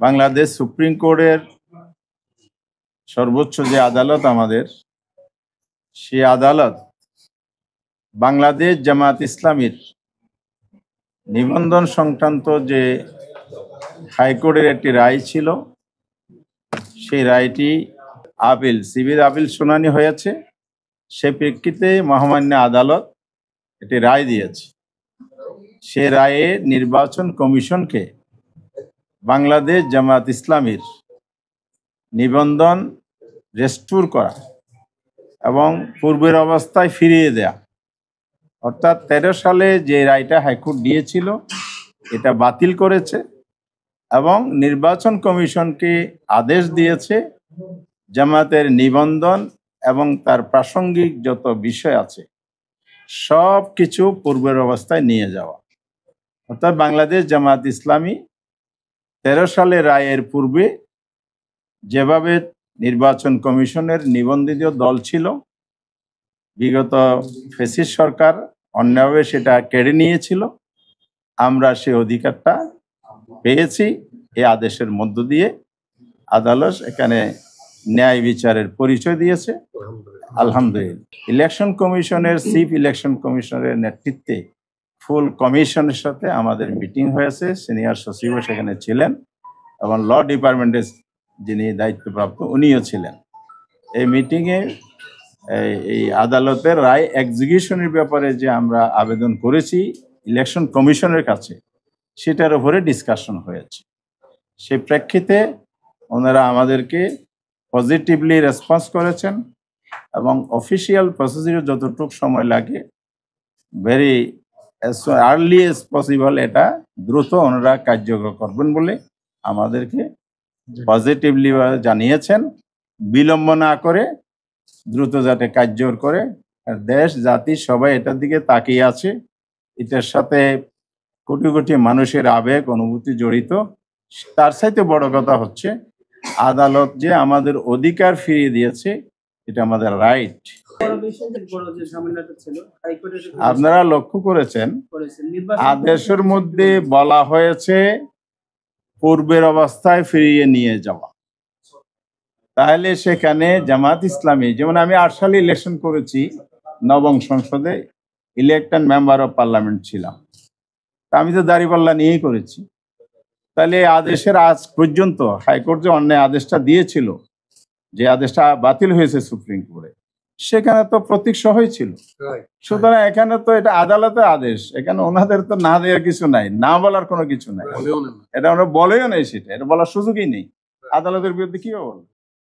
Bangladesh supreme কোর্টের সর্বোচ্চ যে আদালত আমাদের, সেই আদালত বাংলাদেশ জামাত ইসলামীর নিবন্ধন সংক্রান্ত যে হাইকোর্টের একটি রায় ছিল, সেই রায়টি সিভিল আপিল শুনানি হয়েছে। সেই প্রেক্ষিতে মহামান্য আদালত একটি রায় দিয়েছে। সে রায়ে নির্বাচন কমিশনকে বাংলাদেশ জামাত ইসলামীর নিবন্ধন রেস্টোর করা এবং পূর্বের অবস্থায় ফিরিয়ে দেয়া, অর্থাৎ 13 সালে যে রায়টা হাইকোর্ট দিয়েছিল এটা বাতিল করেছে এবং নির্বাচন কমিশনকে আদেশ দিয়েছে জামাতের নিবন্ধন এবং তার প্রাসঙ্গিক যত বিষয় আছে সব কিছু পূর্বের অবস্থায় নিয়ে যাওয়া। অর্থাৎ বাংলাদেশ জামাত ইসলামী 13 সালে রায়ের পূর্বে যেভাবে নির্বাচন কমিশনের নিবন্ধিত দল ছিল, বিগত ফ্যাসিস্ট সরকার অন্যায়ভাবে সেটা কেড়ে নিয়েছিল, আমরা সে অধিকারটা পেয়েছি। এই আদেশের মধ্য দিয়ে আদালত এখানে ন্যায় বিচারের পরিচয় দিয়েছে, আলহামদুলিল্লাহ। ইলেকশন কমিশনের চিফ ইলেকশন কমিশনারের নেতৃত্বে ফুল কমিশনের সাথে আমাদের মিটিং হয়েছে। সিনিয়র সচিবও সেখানে ছিলেন এবং ল ডিপার্টমেন্টের যিনি দায়িত্বপ্রাপ্ত উনিও ছিলেন। এই মিটিংয়ে এই আদালতের রায় এক্সিকিউশনের ব্যাপারে যে আমরা আবেদন করেছি ইলেকশন কমিশনের কাছে, সেটার উপরে ডিসকাশন হয়েছে। সেই প্রেক্ষিতে ওনারা আমাদেরকে পজিটিভলি রেসপন্স করেছেন এবং অফিসিয়াল প্রসিডিউর যতটুকু সময় লাগে ভেরি আর্লি এজ পসিবল এটা দ্রুত ওনারা কার্যকর করবেন বলে আমাদেরকে পজিটিভলি জানিয়েছেন। বিলম্ব না করে দ্রুত যাতে কার্যকর করে, দেশ জাতি সবাই এটার দিকে তাকিয়ে আছে। এটার সাথে কোটি কোটি মানুষের আবেগ অনুভূতি জড়িত। তার চাইতে বড় কথা হচ্ছে আদালত যে আমাদের অধিকার ফিরিয়ে দিয়েছে, এটা আমাদের রাইট। আপনারা লক্ষ্য করেছেন আদেশের মধ্যে বলা হয়েছে পূর্বের অবস্থায় ফিরিয়ে নিয়ে যাওয়া। তাহলে সেখানে জামাত ইসলামী, যেমন আমি 8 সালে ইলেকশন করেছি, নবম সংসদে ইলেক্টেড মেম্বার অফ পার্লামেন্ট ছিলাম, তা আমি তো দাঁড়িপাল্লা নিয়েই করেছি। তাহলে আদেশের আজ পর্যন্ত হাইকোর্ট যে অন্যায় আদেশটা দিয়েছিল, যে আদেশটা বাতিল হয়েছে সুপ্রিম কোর্টে, সেখানে তো প্রতীক সহই ছিল। সুতরাং এখানে তো এটা আদালতের আদেশ, এখানে ওনাদের তো না দেওয়ার কিছু নাই, না বলার কোনো কিছু নাই। এটা আমরা বলেও নেই, সেটা এটা বলার সুযোগই নেই। আদালতের বিরুদ্ধে কি বল?